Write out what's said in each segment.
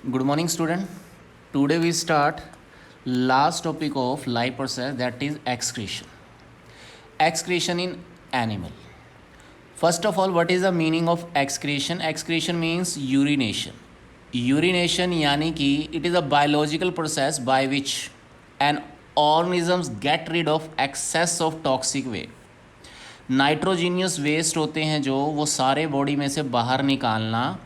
Good morning, student. Today we start last topic of life process, that is excretion. Excretion in animal. First of all, what is the meaning of excretion? Excretion means urination. Urination यानी कि it is a biological process by which an organisms get rid of excess of toxic waste. Nitrogenous waste होते हैं जो वो सारे body में से बाहर निकालना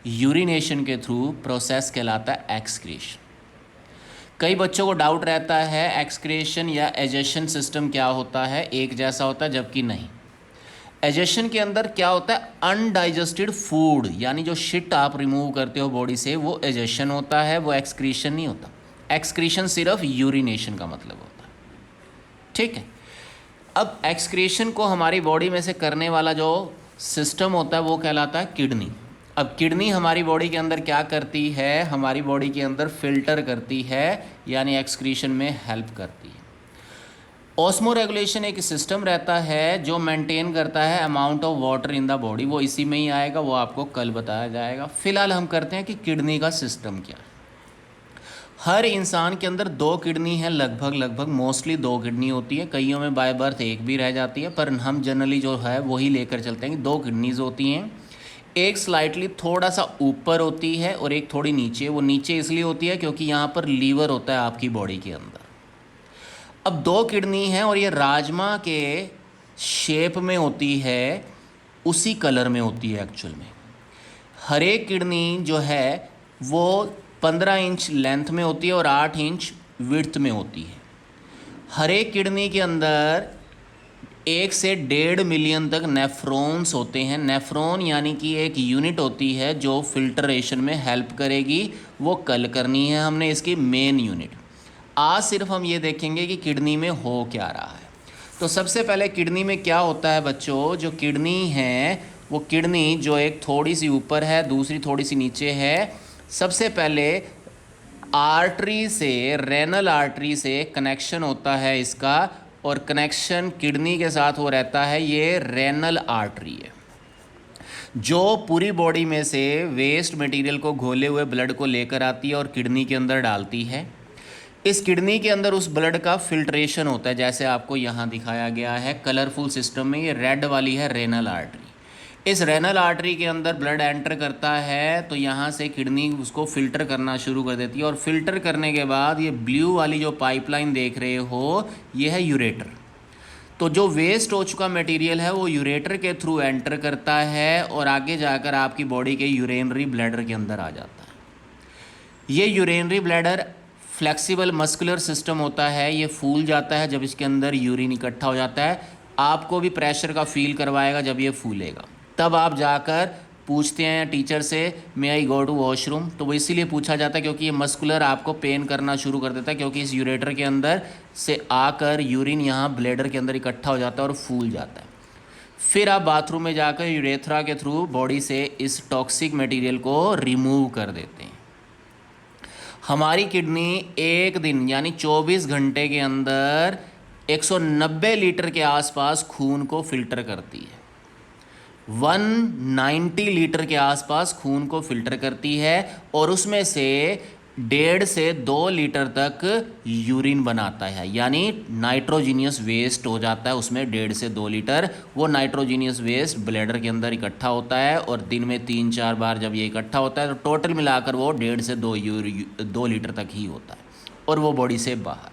यूरिनेशन के थ्रू प्रोसेस कहलाता है एक्सक्रीशन। कई बच्चों को डाउट रहता है एक्सक्रीशन या एजेशन सिस्टम क्या होता है, एक जैसा होता है, जबकि नहीं। एजेशन के अंदर क्या होता है, अनडाइजेस्टेड फूड यानी जो शिट आप रिमूव करते हो बॉडी से वो एजेशन होता है, वो एक्सक्रीशन नहीं होता। एक्सक्रीशन सिर्फ यूरिनेशन का मतलब होता है, ठीक है। अब एक्सक्रीशन को हमारी बॉडी में से करने वाला जो सिस्टम होता है वो कहलाता है किडनी। अब किडनी हमारी बॉडी के अंदर क्या करती है, हमारी बॉडी के अंदर फिल्टर करती है यानी एक्सक्रीशन में हेल्प करती है। ऑस्मो रेगुलेशन एक सिस्टम रहता है जो मेंटेन करता है amount of water in the body, वो इसी में ही आएगा, वो आपको कल बताया जाएगा। फिलहाल हम करते हैं कि किडनी का सिस्टम क्या है। हर इंसान के अंदर दो किडनी है, लगभग मोस्टली दो किडनी होती है, कईयों में बाय बर्थ एक भी रह जाती है, पर हम जनरली जो है वही लेकर चलते हैं कि दो किडनीज होती हैं। एक स्लाइटली थोड़ा सा ऊपर होती है और एक थोड़ी नीचे। वो नीचे इसलिए होती है क्योंकि यहाँ पर लीवर होता है आपकी बॉडी के अंदर। अब दो किडनी हैं और ये राजमा के शेप में होती है, उसी कलर में होती है एक्चुअल में। हर एक किडनी जो है वो 15 इंच लेंथ में होती है और 8 इंच विड्थ में होती है। हर एक किडनी के अंदर 1 से 1.5 मिलियन तक नेफ्रॉन्स होते हैं। नेफ्रॉन यानी कि एक यूनिट होती है जो फिल्टरेशन में हेल्प करेगी, वो कल करनी है हमने इसकी मेन यूनिट। आज सिर्फ हम ये देखेंगे कि किडनी में हो क्या रहा है। तो सबसे पहले किडनी में क्या होता है बच्चों, जो किडनी है वो किडनी जो एक थोड़ी सी ऊपर है, दूसरी थोड़ी सी नीचे है। सबसे पहले आर्टरी से, रेनल आर्टरी से कनेक्शन होता है इसका, और कनेक्शन किडनी के साथ हो रहता है, ये रेनल आर्टरी है जो पूरी बॉडी में से वेस्ट मटेरियल को घोले हुए ब्लड को लेकर आती है और किडनी के अंदर डालती है। इस किडनी के अंदर उस ब्लड का फिल्ट्रेशन होता है, जैसे आपको यहाँ दिखाया गया है कलरफुल सिस्टम में। ये रेड वाली है रेनल आर्टरी। इस रेनल आर्टरी के अंदर ब्लड एंटर करता है तो यहाँ से किडनी उसको फ़िल्टर करना शुरू कर देती है, और फिल्टर करने के बाद ये ब्लू वाली जो पाइपलाइन देख रहे हो ये है यूरेटर। तो जो वेस्ट हो चुका मटेरियल है वो यूरेटर के थ्रू एंटर करता है और आगे जाकर आपकी बॉडी के यूरेनरी ब्लैडर के अंदर आ जाता है। ये urinary bladder flexible muscular system होता है, ये फूल जाता है जब इसके अंदर यूरिन इकट्ठा हो जाता है। आपको भी प्रेशर का फील करवाएगा जब ये फूलेगा, तब आप जाकर पूछते हैं टीचर से मे आई गो टू वॉशरूम। तो वो इसीलिए पूछा जाता है क्योंकि ये मस्कुलर आपको पेन करना शुरू कर देता है, क्योंकि इस यूरेटर के अंदर से आकर यूरिन यहाँ ब्लैडर के अंदर इकट्ठा हो जाता है और फूल जाता है। फिर आप बाथरूम में जाकर यूरेथ्रा के थ्रू बॉडी से इस टॉक्सिक मटेरियल को रिमूव कर देते हैं। हमारी किडनी एक दिन यानी 24 घंटे के अंदर 190 लीटर के आसपास खून को फिल्टर करती है। 190 लीटर के आसपास खून को फिल्टर करती है और उसमें से 1.5 से 2 लीटर तक यूरिन बनाता है, यानी नाइट्रोजीनियस वेस्ट हो जाता है उसमें 1.5 से 2 लीटर। वो नाइट्रोजीनियस वेस्ट ब्लैडर के अंदर इकट्ठा होता है और दिन में 3-4 बार जब ये इकट्ठा होता है तो टोटल मिलाकर वो 1.5 से 2 लीटर तक ही होता है और वो बॉडी से बाहर।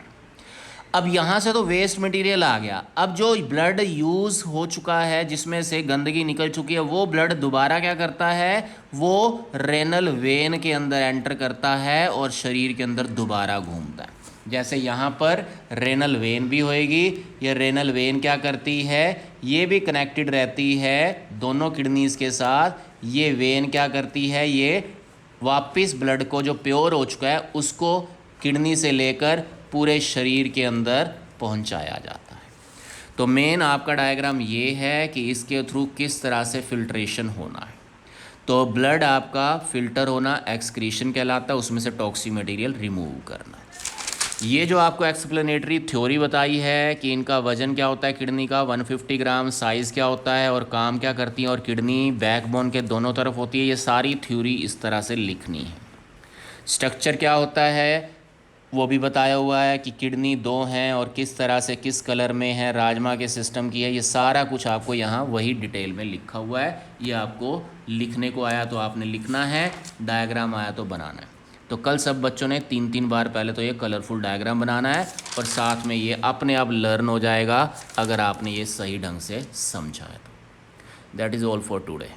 अब यहाँ से तो वेस्ट मटेरियल आ गया। अब जो ब्लड यूज़ हो चुका है जिसमें से गंदगी निकल चुकी है वो ब्लड दोबारा क्या करता है, वो रेनल वेन के अंदर एंटर करता है और शरीर के अंदर दोबारा घूमता है। जैसे यहाँ पर रेनल वेन भी होएगी, ये रेनल वेन क्या करती है, ये भी कनेक्टेड रहती है दोनों किडनीज़ के साथ। ये वेन क्या करती है, ये वापस ब्लड को जो प्योर हो चुका है उसको किडनी से लेकर पूरे शरीर के अंदर पहुंचाया जाता है। तो मेन आपका डायग्राम ये है कि इसके थ्रू किस तरह से फिल्ट्रेशन होना है। तो ब्लड आपका फिल्टर होना एक्सक्रीशन कहलाता है, उसमें से टॉक्सिक मटेरियल रिमूव करना। ये जो आपको एक्सप्लेनेटरी थ्योरी बताई है कि इनका वजन क्या होता है किडनी का 150 ग्राम, साइज़ क्या होता है और काम क्या करती है, और किडनी बैकबोन के दोनों तरफ होती है, ये सारी थ्योरी इस तरह से लिखनी है। स्ट्रक्चर क्या होता है वो भी बताया हुआ है कि किडनी 2 हैं और किस तरह से किस कलर में है, राजमा के सिस्टम की है, ये सारा कुछ आपको यहाँ वही डिटेल में लिखा हुआ है। ये आपको लिखने को आया तो आपने लिखना है, डायग्राम आया तो बनाना है। तो कल सब बच्चों ने 3 बार पहले तो ये कलरफुल डायग्राम बनाना है और साथ में ये अपने आप लर्न हो जाएगा अगर आपने ये सही ढंग से समझा है तो। That is all for today.